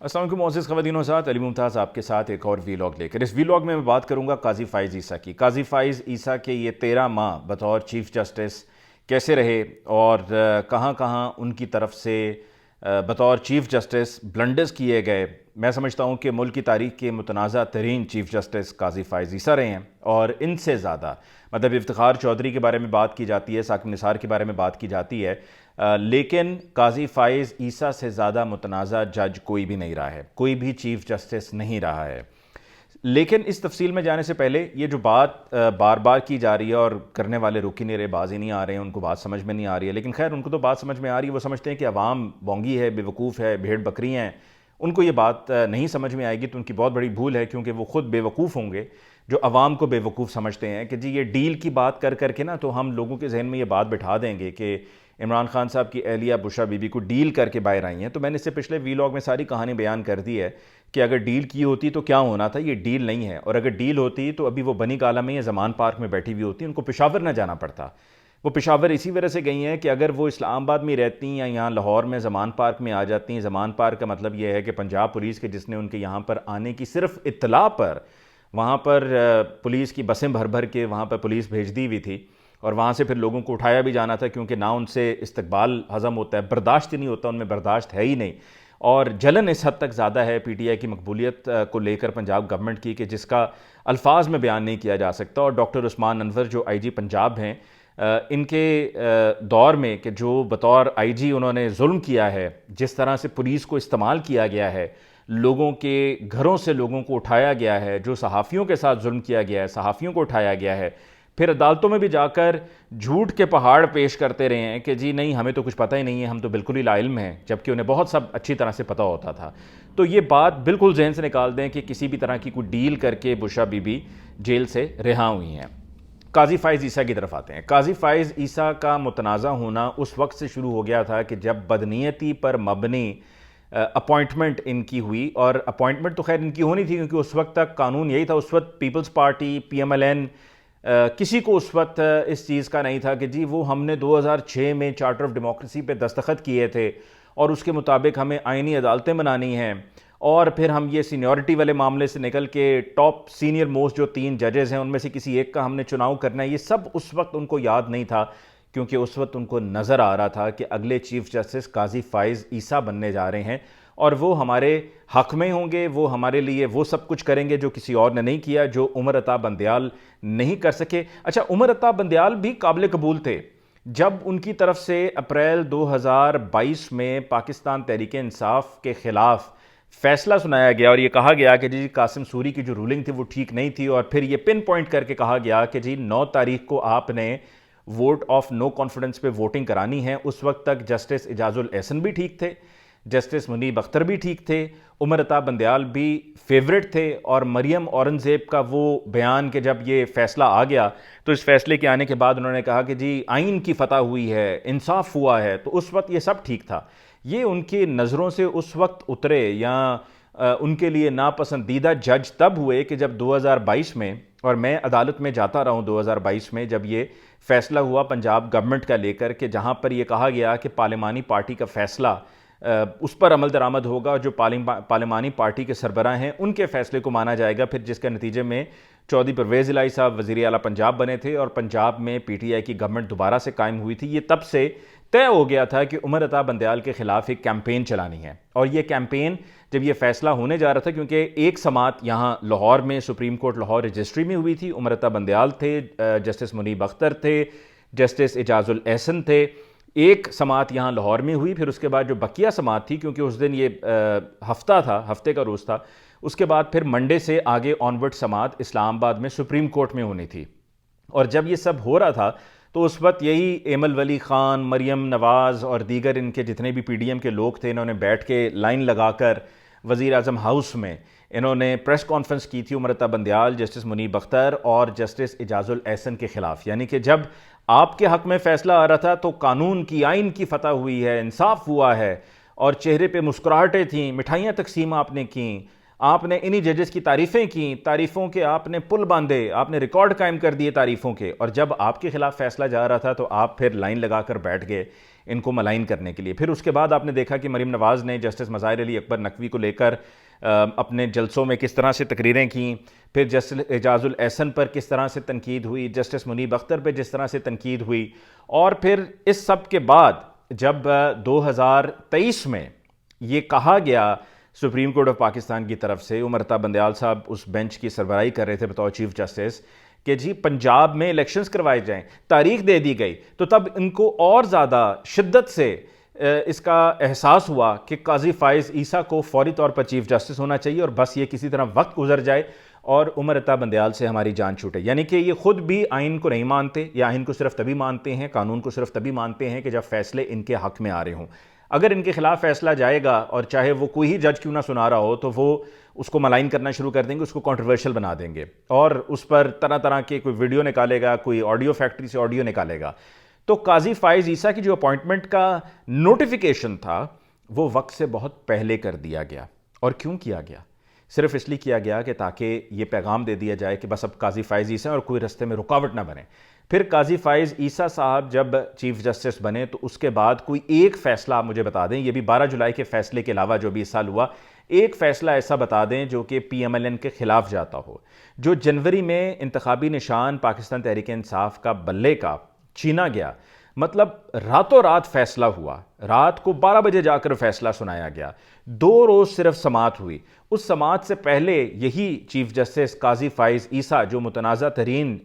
السلام علیکم معزز خواتین و حضرات، علی ممتاز آپ کے ساتھ ایک اور ویلاگ لے کر۔ اس ویلاگ میں بات کروں گا قاضی فائز عیسیٰ کی۔ قاضی فائز عیسیٰ کے یہ 13 ماہ بطور چیف جسٹس کیسے رہے اور کہاں کہاں ان کی طرف سے بطور چیف جسٹس بلنڈرز کیے گئے۔ میں سمجھتا ہوں کہ ملک کی تاریخ کے متنازع ترین چیف جسٹس قاضی فائز عیسیٰ رہے ہیں، اور ان سے زیادہ مطلب افتخار چودھری کے بارے میں بات کی جاتی ہے، ثاقب نثار کے بارے میں بات کی جاتی ہے، لیکن قاضی فائز عیسیٰ سے زیادہ متنازع جج کوئی بھی نہیں رہا ہے، کوئی بھی چیف جسٹس نہیں رہا ہے۔ لیکن اس تفصیل میں جانے سے پہلے یہ جو بات بار بار کی جا رہی ہے اور کرنے والے رک ہی نہیں رہے، باز ہی نہیں آ رہے ہیں، ان کو بات سمجھ میں نہیں آ رہی ہے، لیکن خیر ان کو تو بات سمجھ میں آ رہی ہے۔ وہ سمجھتے ہیں کہ عوام بونگی ہے، بے وقوف ہے، بھیڑ بکری ہیں، ان کو یہ بات نہیں سمجھ میں آئے گی، تو ان کی بہت بڑی بھول ہے، کیونکہ وہ خود بے وقوف ہوں گے جو عوام کو بے وقوف سمجھتے ہیں کہ جی یہ ڈیل کی بات کر کر کے نا تو ہم لوگوں کے ذہن میں یہ بات بٹھا دیں گے کہ عمران خان صاحب کی اہلیہ بشریٰ بی بی کو ڈیل کر کے باہر آئی ہیں۔ تو میں نے اس سے پچھلے ویلاگ میں ساری کہانی بیان کر دی ہے کہ اگر ڈیل کی ہوتی تو کیا ہونا تھا۔ یہ ڈیل نہیں ہے، اور اگر ڈیل ہوتی تو ابھی وہ بنی کالا میں یا زمان پارک میں بیٹھی ہوئی ہوتی، ان کو پشاور نہ جانا پڑتا۔ وہ پشاور اسی وجہ سے گئی ہیں کہ اگر وہ اسلام آباد میں رہتی یا یہاں لاہور میں زمان پارک میں آ جاتی ہیں۔ زمان پارک کا مطلب یہ ہے کہ پنجاب پولیس کے جس نے ان کے یہاں پر آنے کی صرف اطلاع پر وہاں پر پولیس کی بسیں بھر بھر کے وہاں پر پولیس بھیج دی ہوئی تھی، اور وہاں سے پھر لوگوں کو اٹھایا بھی جانا تھا، کیونکہ نہ ان سے استقبال ہضم ہوتا ہے، برداشت ہی نہیں ہوتا، ان میں برداشت ہے ہی نہیں، اور جلن اس حد تک زیادہ ہے پی ٹی آئی کی مقبولیت کو لے کر پنجاب گورنمنٹ کی کہ جس کا الفاظ میں بیان نہیں کیا جا سکتا۔ اور ڈاکٹر عثمان انور جو آئی جی پنجاب ہیں، ان کے دور میں کہ جو بطور آئی جی انہوں نے ظلم کیا ہے، جس طرح سے پولیس کو استعمال کیا گیا ہے، لوگوں کے گھروں سے لوگوں کو اٹھایا گیا ہے، جو صحافیوں کے ساتھ ظلم کیا گیا ہے، صحافیوں کو اٹھایا گیا ہے، پھر عدالتوں میں بھی جا کر جھوٹ کے پہاڑ پیش کرتے رہے ہیں کہ جی نہیں ہمیں تو کچھ پتہ ہی نہیں ہے، ہم تو بالکل ہی لا علم ہیں، جبکہ انہیں بہت سب اچھی طرح سے پتہ ہوتا تھا۔ تو یہ بات بالکل ذہن سے نکال دیں کہ کسی بھی طرح کی کوئی ڈیل کر کے بشریٰ بی بی جیل سے رہا ہوئی ہیں۔ قاضی فائز عیسیٰ کی طرف آتے ہیں۔ قاضی فائز عیسیٰ کا متنازع ہونا اس وقت سے شروع ہو گیا تھا کہ جب بدنیتی پر مبنی اپوائنٹمنٹ ان کی ہوئی، اور اپوائنٹمنٹ تو خیر ان کی ہونی تھی کیونکہ اس وقت تک قانون یہی تھا۔ اس وقت Peoples Party, P M L N, کسی کو اس وقت اس چیز کا نہیں تھا کہ جی وہ ہم نے 2006 میں چارٹر آف ڈیموکریسی پہ دستخط کیے تھے اور اس کے مطابق ہمیں آئینی عدالتیں بنانی ہیں، اور پھر ہم یہ سینیورٹی والے معاملے سے نکل کے ٹاپ سینئر موسٹ جو 3 ججز ہیں ان میں سے کسی ایک کا ہم نے چناؤ کرنا ہے۔ یہ سب اس وقت ان کو یاد نہیں تھا، کیونکہ اس وقت ان کو نظر آ رہا تھا کہ اگلے چیف جسٹس قاضی فائز عیسیٰ بننے جا رہے ہیں، اور وہ ہمارے حق میں ہوں گے، وہ ہمارے لیے وہ سب کچھ کریں گے جو کسی اور نے نہیں کیا، جو عمر عطا بندیال نہیں کر سکے۔ اچھا، عمر عطا بندیال بھی قابل قبول تھے۔ جب ان کی طرف سے اپریل 2022 میں پاکستان تحریک انصاف کے خلاف فیصلہ سنایا گیا اور یہ کہا گیا کہ جی قاسم سوری کی جو رولنگ تھی وہ ٹھیک نہیں تھی، اور پھر یہ پن پوائنٹ کر کے کہا گیا کہ جی 9 تاریخ کو آپ نے ووٹ آف نو کانفیڈنس پہ ووٹنگ کرانی ہے۔ اس وقت تک جسٹس اعجاز الاحسن بھی ٹھیک تھے، جسٹس منیب اختر بھی ٹھیک تھے، عمر عطا بندیال بھی فیورٹ تھے، اور مریم اورنگزیب کا وہ بیان کہ جب یہ فیصلہ آ گیا تو اس فیصلے کے آنے کے بعد انہوں نے کہا کہ جی آئین کی فتح ہوئی ہے، انصاف ہوا ہے، تو اس وقت یہ سب ٹھیک تھا۔ یہ ان کی نظروں سے اس وقت اترے یا ان کے لیے ناپسندیدہ جج تب ہوئے کہ جب 2022 میں، اور میں عدالت میں جاتا رہا ہوں 2022 میں، جب یہ فیصلہ ہوا پنجاب گورنمنٹ کا لے کر کہ جہاں پر یہ کہا گیا کہ پارلیمانی پارٹی کا فیصلہ اس پر عمل درآمد ہوگا، جو پارلیمانی پارٹی کے سربراہ ہیں ان کے فیصلے کو مانا جائے گا، پھر جس کے نتیجے میں چودھری پرویز الہی صاحب وزیر اعلیٰ پنجاب بنے تھے اور پنجاب میں پی ٹی آئی کی گورنمنٹ دوبارہ سے قائم ہوئی تھی۔ یہ تب سے طے ہو گیا تھا کہ عمر عطا بندیال کے خلاف ایک کیمپین چلانی ہے، اور یہ کیمپین جب یہ فیصلہ ہونے جا رہا تھا، کیونکہ ایک سماعت یہاں لاہور میں سپریم کورٹ لاہور رجسٹری میں ہوئی تھی، عمر عطا بندیال تھے، جسٹس منیب اختر تھے، جسٹس اعجاز الاحسن تھے، ایک سماعت یہاں لاہور میں ہوئی، پھر اس کے بعد جو بقیہ سماعت تھی، کیونکہ اس دن یہ ہفتہ تھا، ہفتے کا روز تھا، اس کے بعد پھر منڈے سے آگے آنورڈ سماعت اسلام آباد میں سپریم کورٹ میں ہونی تھی۔ اور جب یہ سب ہو رہا تھا تو اس وقت یہی ایمل ولی خان، مریم نواز اور دیگر ان کے جتنے بھی پی ڈی ایم کے لوگ تھے، انہوں نے بیٹھ کے لائن لگا کر وزیر اعظم ہاؤس میں انہوں نے پریس کانفرنس کی تھی عمر عطا بندیال، جسٹس منیب اختر اور جسٹس اعجاز الاحسن کے خلاف۔ یعنی کہ جب آپ کے حق میں فیصلہ آ رہا تھا تو قانون کی، آئین کی فتح ہوئی ہے، انصاف ہوا ہے، اور چہرے پہ مسکراہٹیں تھیں، مٹھائیاں تقسیم آپ نے کیں، آپ نے انہی ججز کی تعریفیں کیں، تعریفوں کے آپ نے پل باندھے، آپ نے ریکارڈ قائم کر دیے تعریفوں کے، اور جب آپ کے خلاف فیصلہ جا رہا تھا تو آپ پھر لائن لگا کر بیٹھ گئے ان کو ملائن کرنے کے لیے. پھر اس کے بعد آپ نے دیکھا کہ مریم نواز نے جسٹس مظاہر علی اکبر نقوی کو لے کر اپنے جلسوں میں کس طرح سے تقریریں کیں, پھر جسٹس اعجاز الاحسن پر کس طرح سے تنقید ہوئی, جسٹس منیب اختر پہ جس طرح سے تنقید ہوئی, اور پھر اس سب کے بعد جب 2023 میں یہ کہا گیا سپریم کورٹ آف پاکستان کی طرف سے, عمر عطا بندیال صاحب اس بینچ کی سربراہی کر رہے تھے بطور چیف جسٹس, کہ جی پنجاب میں الیکشنز کروائے جائیں, تاریخ دے دی گئی, تو تب ان کو اور زیادہ شدت سے اس کا احساس ہوا کہ قاضی فائز عیسیٰ کو فوری طور پر چیف جسٹس ہونا چاہیے, اور بس یہ کسی طرح وقت گزر جائے اور عمر عطا بندیال سے ہماری جان چھوٹے. یعنی کہ یہ خود بھی آئین کو نہیں مانتے, یا آئین کو صرف تبھی مانتے ہیں, قانون کو صرف تبھی مانتے ہیں کہ جب فیصلے ان کے حق میں آ رہے ہوں. اگر ان کے خلاف فیصلہ جائے گا, اور چاہے وہ کوئی ہی جج کیوں نہ سنا رہا ہو, تو وہ اس کو ملائن کرنا شروع کر دیں گے, اس کو کنٹروورشل بنا دیں گے, اور اس پر طرح طرح کے کوئی ویڈیو نکالے گا, کوئی آڈیو فیکٹری سے آڈیو نکالے گا. تو قاضی فائز عیسیٰ کی جو اپوائنٹمنٹ کا نوٹیفیکیشن تھا وہ وقت سے بہت پہلے کر دیا گیا. اور کیوں کیا گیا؟ صرف اس لیے کیا گیا کہ تاکہ یہ پیغام دے دیا جائے کہ بس اب قاضی فائز عیسیٰ اور کوئی رستے میں رکاوٹ نہ بنے. پھر قاضی فائز عیسیٰ صاحب جب چیف جسٹس بنے تو اس کے بعد کوئی ایک فیصلہ آپ مجھے بتا دیں, یہ بھی 12 جولائی کے فیصلے کے علاوہ جو بھی اس سال ہوا, ایک فیصلہ ایسا بتا دیں جو کہ پی ایم ایل این کے خلاف جاتا ہو. جو جنوری میں انتخابی نشان پاکستان تحریک انصاف کا بلے کا چھینا گیا, مطلب راتوں رات فیصلہ ہوا, رات کو 12 بجے جا کر فیصلہ سنایا گیا, 2 روز صرف سماعت ہوئی. اس سماعت سے پہلے یہی چیف جسٹس قاضی فائز عیسیٰ جو متنازع ترین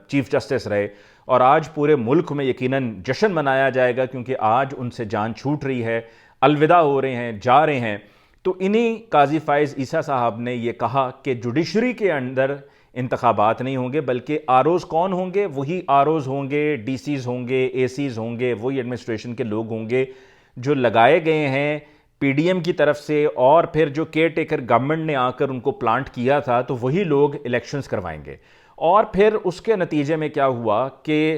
چیف جسٹس رہے, اور آج پورے ملک میں یقیناً جشن منایا جائے گا کیونکہ آج ان سے جان چھوٹ رہی ہے, الوداع ہو رہے ہیں, جا رہے ہیں. تو انہی قاضی فائز عیسیٰ صاحب نے یہ کہا کہ جوڈیشری کے اندر انتخابات نہیں ہوں گے, بلکہ آروز کون ہوں گے؟ وہی آروز ہوں گے, ڈی سیز ہوں گے, اے سیز ہوں گے, وہی ایڈمنسٹریشن کے لوگ ہوں گے جو لگائے گئے ہیں پی ڈی ایم کی طرف سے, اور پھر جو کیئر ٹیکر گورنمنٹ نے آ کر ان کو پلانٹ کیا تھا, تو وہی لوگ الیکشنز کروائیں گے. اور پھر اس کے نتیجے میں کیا ہوا کہ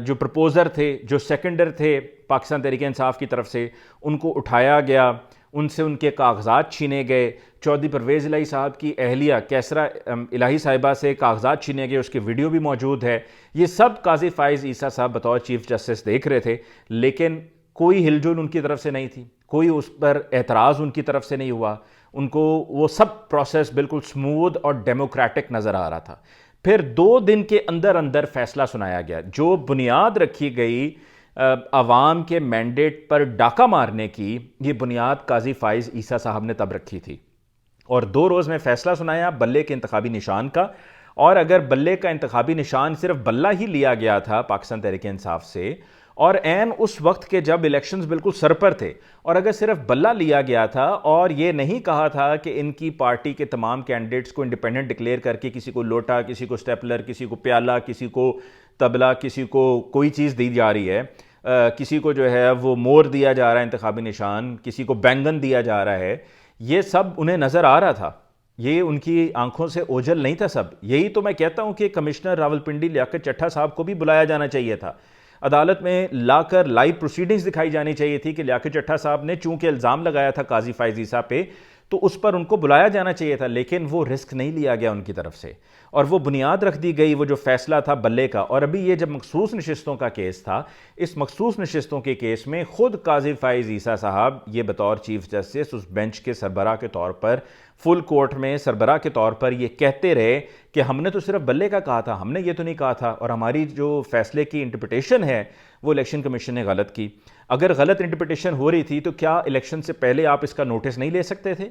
جو پرپوزر تھے, جو سیکنڈر تھے پاکستان تحریک انصاف کی طرف سے, ان کو اٹھایا گیا, ان سے ان کے کاغذات چھینے گئے. چودھری پرویز الہی صاحب کی اہلیہ کیسرا الہی صاحبہ سے کاغذات چھینے گئے, اس کی ویڈیو بھی موجود ہے. یہ سب قاضی فائز عیسیٰ صاحب بطور چیف جسٹس دیکھ رہے تھے, لیکن کوئی ہل جل ان کی طرف سے نہیں تھی, کوئی اس پر اعتراض ان کی طرف سے نہیں ہوا. ان کو وہ سب پروسیس بالکل سموتھ اور ڈیموکریٹک نظر آ رہا تھا. پھر 2 دن کے اندر اندر فیصلہ سنایا گیا. جو بنیاد رکھی گئی عوام کے مینڈیٹ پر ڈاکہ مارنے کی, یہ بنیاد قاضی فائز عیسیٰ صاحب نے تب رکھی تھی, اور 2 روز میں فیصلہ سنایا بلے کے انتخابی نشان کا. اور اگر بلے کا انتخابی نشان صرف بلہ ہی لیا گیا تھا پاکستان تحریک انصاف سے, اور عین اس وقت کے جب الیکشنز بالکل سر پر تھے, اور اگر صرف بلہ لیا گیا تھا اور یہ نہیں کہا تھا کہ ان کی پارٹی کے تمام کینڈیڈیٹس کو انڈیپینڈنٹ ڈکلیئر کر کے کسی کو لوٹا, کسی کو سٹیپلر, کسی کو پیالہ, کسی کو تبلا, کسی کو کوئی چیز دی جا رہی ہے, کسی کو جو ہے وہ مور دیا جا رہا ہے انتخابی نشان, کسی کو بینگن دیا جا رہا ہے, یہ سب انہیں نظر آ رہا تھا, یہ ان کی آنکھوں سے اوجھل نہیں تھا سب. یہی تو میں کہتا ہوں کہ کمشنر راولپنڈی لیاقت چٹھا صاحب کو بھی بلایا جانا چاہیے تھا, عدالت میں لا کر لائیو پروسیڈنگز دکھائی جانی چاہیے تھی کہ لیاقت چٹھا صاحب نے چونکہ الزام لگایا تھا قاضی فائز عیسیٰ پہ, تو اس پر ان کو بلایا جانا چاہیے تھا, لیکن وہ رسک نہیں لیا گیا ان کی طرف سے, اور وہ بنیاد رکھ دی گئی وہ جو فیصلہ تھا بلے کا. اور ابھی یہ جب مخصوص نشستوں کا کیس تھا, اس مخصوص نشستوں کے کیس میں خود قاضی فائز عیسیٰ صاحب یہ بطور چیف جسٹس اس بینچ کے سربراہ کے طور پر, فل کورٹ میں سربراہ کے طور پر یہ کہتے رہے کہ ہم نے تو صرف بلے کا کہا تھا, ہم نے یہ تو نہیں کہا تھا, اور ہماری جو فیصلے کی انٹرپریٹیشن ہے وہ الیکشن کمیشن نے غلط کی. اگر غلط انٹرپریٹیشن ہو رہی تھی تو کیا الیکشن سے پہلے آپ اس کا نوٹس نہیں لے سکتے تھے؟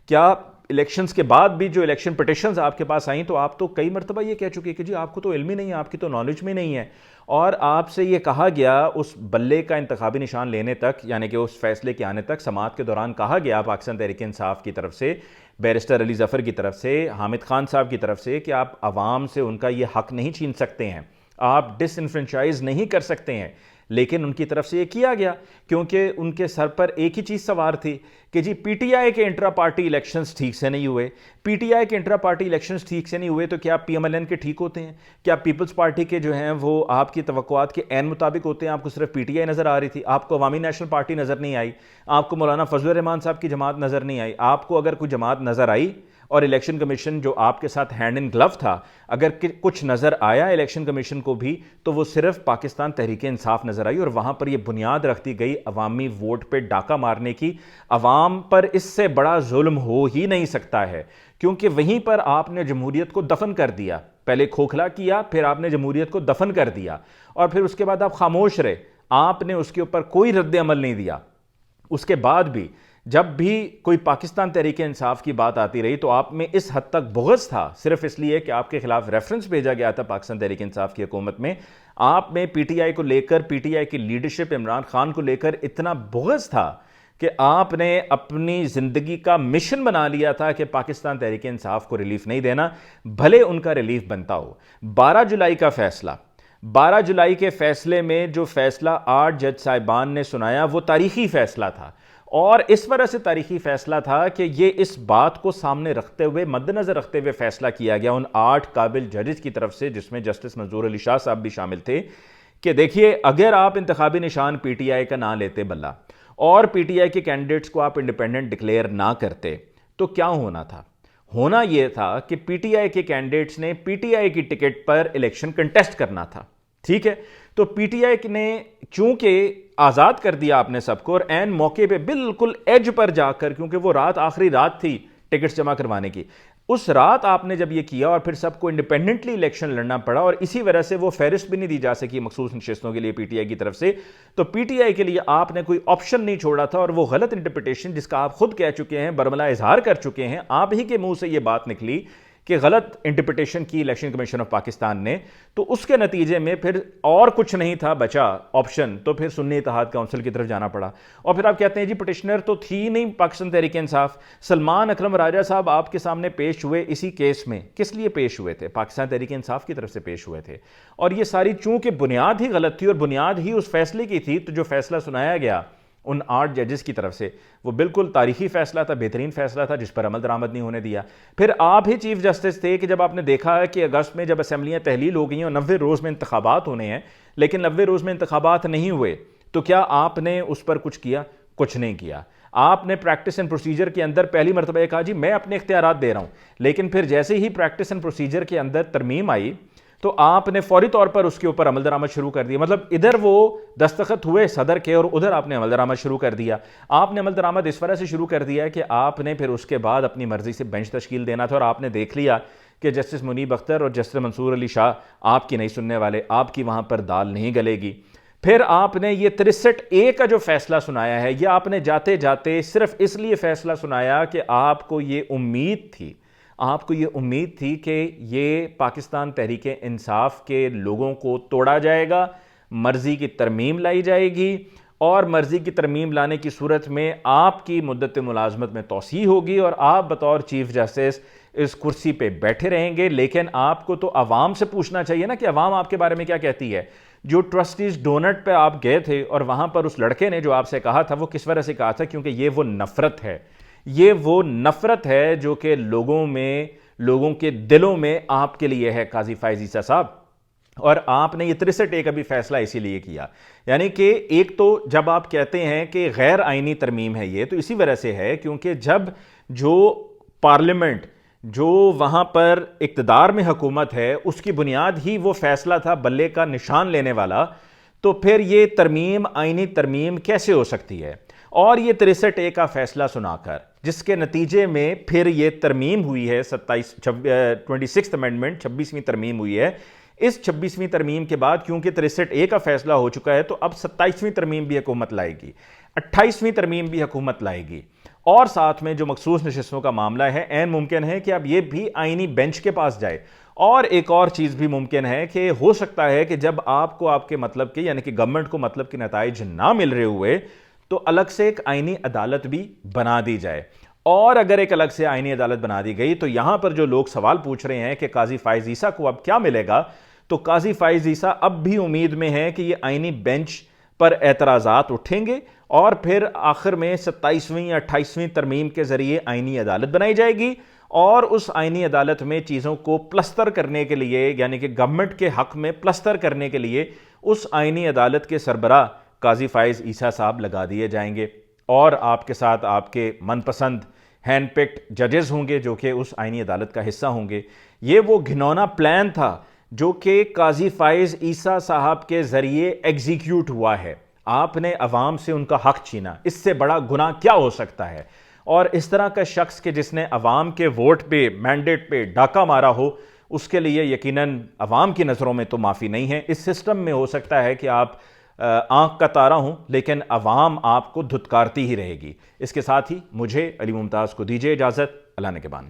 کیا الیکشنز کے بعد بھی جو الیکشن پٹیشنز آپ کے پاس آئیں تو آپ تو کئی مرتبہ یہ کہہ چکے کہ جی آپ کو تو علم ہی نہیں ہے, آپ کی تو نالج میں نہیں ہے, اور آپ سے یہ کہا گیا اس بلے کا انتخابی نشان لینے تک, یعنی کہ اس فیصلے کے آنے تک, سماعت کے دوران کہا گیا پاکستان تحریک انصاف کی طرف سے, بیرسٹر علی ظفر کی طرف سے, حامد خان صاحب کی طرف سے, کہ آپ عوام سے ان کا یہ حق نہیں چھین سکتے ہیں, آپ ڈس انفرینچائز نہیں کر سکتے ہیں. لیکن ان کی طرف سے یہ کیا گیا کیونکہ ان کے سر پر ایک ہی چیز سوار تھی کہ جی پی ٹی آئی کے انٹرا پارٹی الیکشنز ٹھیک سے نہیں ہوئے, پی ٹی آئی کے انٹرا پارٹی الیکشنز ٹھیک سے نہیں ہوئے تو کیا پی ایم ایل این کے ٹھیک ہوتے ہیں؟ کیا پیپلز پارٹی کے جو ہیں وہ آپ کی توقعات کے عین مطابق ہوتے ہیں؟ آپ کو صرف پی ٹی آئی نظر آ رہی تھی, آپ کو عوامی نیشنل پارٹی نظر نہیں آئی, آپ کو مولانا فضل الرحمان صاحب کی جماعت نظر نہیں آئی, آپ کو اگر کوئی جماعت نظر آئی اور الیکشن کمیشن جو آپ کے ساتھ ہینڈ ان گلو تھا، اگر کچھ نظر آیا الیکشن کمیشن کو بھی تو وہ صرف پاکستان تحریک انصاف نظر آئی، اور وہاں پر یہ بنیاد رکھ دی گئی عوامی ووٹ پہ ڈاکہ مارنے کی۔ عوام پر اس سے بڑا ظلم ہو ہی نہیں سکتا ہے، کیونکہ وہیں پر آپ نے جمہوریت کو دفن کر دیا، پہلے کھوکھلا کیا، پھر آپ نے جمہوریت کو دفن کر دیا، اور پھر اس کے بعد آپ خاموش رہے، آپ نے اس کے اوپر کوئی رد عمل نہیں دیا۔ اس کے بعد بھی جب بھی کوئی پاکستان تحریک انصاف کی بات آتی رہی تو آپ میں اس حد تک بغض تھا، صرف اس لیے کہ آپ کے خلاف ریفرنس بھیجا گیا تھا پاکستان تحریک انصاف کی حکومت میں، آپ میں پی ٹی آئی کو لے کر، پی ٹی آئی کی لیڈرشپ عمران خان کو لے کر اتنا بغض تھا کہ آپ نے اپنی زندگی کا مشن بنا لیا تھا کہ پاکستان تحریک انصاف کو ریلیف نہیں دینا، بھلے ان کا ریلیف بنتا ہو۔ 12 جولائی کا فیصلہ، 12 جولائی کے فیصلے میں جو فیصلہ 8 جج صاحبان نے سنایا وہ تاریخی فیصلہ تھا، اور اس وجہ سے تاریخی فیصلہ تھا کہ یہ اس بات کو سامنے رکھتے ہوئے، مد نظر رکھتے ہوئے فیصلہ کیا گیا ان 8 قابل ججز کی طرف سے، جس میں جسٹس منظور علی شاہ صاحب بھی شامل تھے، کہ دیکھیے اگر آپ انتخابی نشان پی ٹی آئی کا نہ لیتے بلا اور پی ٹی آئی کے کینڈیڈیٹس کو آپ انڈیپینڈنٹ ڈکلیئر نہ کرتے تو کیا ہونا تھا؟ ہونا یہ تھا کہ پی ٹی آئی کے کینڈیڈیٹس نے پی ٹی آئی کی ٹکٹ پر الیکشن کنٹیسٹ کرنا تھا، ٹھیک ہے؟ تو پی ٹی آئی نے چونکہ آزاد کر دیا آپ نے سب کو، اور عین موقع پہ بالکل ایج پر جا کر، کیونکہ وہ رات آخری رات تھی ٹکٹس جمع کروانے کی، اس رات آپ نے جب یہ کیا اور پھر سب کو انڈیپینڈنٹلی الیکشن لڑنا پڑا، اور اسی وجہ سے وہ فہرست بھی نہیں دی جا سکی مخصوص نشستوں کے لیے پی ٹی آئی کی طرف سے، تو پی ٹی آئی کے لیے آپ نے کوئی آپشن نہیں چھوڑا تھا، اور وہ غلط انٹرپریٹیشن جس کا آپ خود کہہ چکے ہیں، برملا اظہار کر چکے ہیں، آپ ہی کے منہ سے یہ بات نکلی کہ غلط انٹرپریٹیشن کی الیکشن کمیشن آف پاکستان نے، تو اس کے نتیجے میں پھر اور کچھ نہیں تھا بچا آپشن، تو پھر سنی اتحاد کونسل کی طرف جانا پڑا۔ اور پھر آپ کہتے ہیں جی پٹیشنر تو تھی نہیں پاکستان تحریک انصاف، سلمان اکرم راجہ صاحب آپ کے سامنے پیش ہوئے اسی کیس میں، کس لیے پیش ہوئے تھے؟ پاکستان تحریک انصاف کی طرف سے پیش ہوئے تھے، اور یہ ساری چونکہ بنیاد ہی غلط تھی اور بنیاد ہی اس فیصلے کی تھی، تو جو فیصلہ سنایا گیا ان 8 ججز کی طرف سے وہ بالکل تاریخی فیصلہ تھا، بہترین فیصلہ تھا، جس پر عمل درآمد نہیں ہونے دیا۔ پھر آپ ہی چیف جسٹس تھے کہ جب آپ نے دیکھا کہ اگست میں جب اسمبلیاں تحلیل ہو گئی ہیں اور 90 روز میں انتخابات ہونے ہیں، لیکن 90 روز میں انتخابات نہیں ہوئے، تو کیا آپ نے اس پر کچھ کیا؟ کچھ نہیں کیا۔ آپ نے پریکٹس اینڈ پروسیجر کے اندر پہلی مرتبہ کہا جی میں اپنے اختیارات دے رہا ہوں، لیکن پھر جیسے ہی پریکٹس اینڈ پروسیجر کے اندر ترمیم آئی تو آپ نے فوری طور پر اس کے اوپر عمل درآمد شروع کر دیا، مطلب ادھر وہ دستخط ہوئے صدر کے اور ادھر آپ نے عمل درآمد شروع کر دیا۔ آپ نے عمل درآمد اس وجہ سے شروع کر دیا کہ آپ نے پھر اس کے بعد اپنی مرضی سے بینچ تشکیل دینا تھا، اور آپ نے دیکھ لیا کہ جسٹس منیب اختر اور جسٹس منصور علی شاہ آپ کی نہیں سننے والے، آپ کی وہاں پر دال نہیں گلے گی۔ پھر آپ نے یہ 63A کا جو فیصلہ سنایا ہے، یہ آپ نے جاتے جاتے صرف اس لیے فیصلہ سنایا کہ آپ کو یہ امید تھی کہ یہ پاکستان تحریک انصاف کے لوگوں کو توڑا جائے گا، مرضی کی ترمیم لائی جائے گی، اور مرضی کی ترمیم لانے کی صورت میں آپ کی مدت ملازمت میں توسیع ہوگی اور آپ بطور چیف جسٹس اس کرسی پہ بیٹھے رہیں گے۔ لیکن آپ کو تو عوام سے پوچھنا چاہیے نا کہ عوام آپ کے بارے میں کیا کہتی ہے۔ جو ٹرسٹیز ڈونٹ پہ آپ گئے تھے اور وہاں پر اس لڑکے نے جو آپ سے کہا تھا، وہ کس وجہ سے کہا تھا؟ کیونکہ یہ وہ نفرت ہے جو کہ لوگوں کے دلوں میں آپ کے لیے ہے، قاضی فائز عیسیٰ صاحب۔ اور آپ نے یہ 63A کا بھی فیصلہ اسی لیے کیا، یعنی کہ ایک تو جب آپ کہتے ہیں کہ غیر آئینی ترمیم ہے یہ، تو اسی وجہ سے ہے کیونکہ جب جو پارلیمنٹ جو وہاں پر اقتدار میں حکومت ہے اس کی بنیاد ہی وہ فیصلہ تھا بلے کا نشان لینے والا، تو پھر یہ ترمیم آئینی ترمیم کیسے ہو سکتی ہے؟ اور یہ 63A کا فیصلہ سنا کر جس کے نتیجے میں پھر یہ ترمیم ہوئی ہے 26 امینڈمنٹ 26ویں ترمیم ہوئی ہے۔ اس 26ویں ترمیم کے بعد کیونکہ 63A کا فیصلہ ہو چکا ہے تو اب 27ویں ترمیم بھی حکومت لائے گی، 28ویں ترمیم بھی حکومت لائے گی، اور ساتھ میں جو مخصوص نشستوں کا معاملہ ہے عین ممکن ہے کہ اب یہ بھی آئینی بینچ کے پاس جائے۔ اور ایک اور چیز بھی ممکن ہے کہ ہو سکتا ہے کہ جب آپ کو آپ کے مطلب کے یعنی کہ گورنمنٹ کو مطلب کے نتائج نہ مل رہے ہوئے تو الگ سے ایک آئینی عدالت بھی بنا دی جائے، اور اگر ایک الگ سے آئینی عدالت بنا دی گئی تو یہاں پر جو لوگ سوال پوچھ رہے ہیں کہ قاضی فائز عیسیٰ کو اب کیا ملے گا، تو قاضی فائز عیسیٰ اب بھی امید میں ہے کہ یہ آئینی بینچ پر اعتراضات اٹھیں گے اور پھر آخر میں 27ویں یا 28ویں ترمیم کے ذریعے آئینی عدالت بنائی جائے گی، اور اس آئینی عدالت میں چیزوں کو پلستر کرنے کے لیے یعنی کہ گورنمنٹ کے حق میں پلستر کرنے کے لیے اس آئینی عدالت کے سربراہ قاضی فائز عیسیٰ صاحب لگا دیے جائیں گے، اور آپ کے ساتھ آپ کے من پسند ہینڈ پکڈ ججز ہوں گے جو کہ اس آئینی عدالت کا حصہ ہوں گے. یہ وہ گھنونا پلان تھا جو کہ قاضی فائز عیسیٰ صاحب کے ذریعے ایگزیکیوٹ ہوا ہے. آپ نے عوام سے ان کا حق چھینا. اس سے بڑا گناہ کیا ہو سکتا ہے؟ اور اس طرح کا شخص کہ جس نے عوام کے ووٹ پہ، مینڈیٹ پہ ڈاکہ مارا ہو، اس کے لیے یقیناً عوام کی نظروں میں تو معافی نہیں ہے. اس سسٹم میں ہو سکتا ہے کہ آپ آنکھ کا تارا ہوں لیکن عوام آپ کو دھتکارتی ہی رہے گی. اس کے ساتھ ہی مجھے علی ممتاز کو دیجیے اجازت. اللہ نگہبان.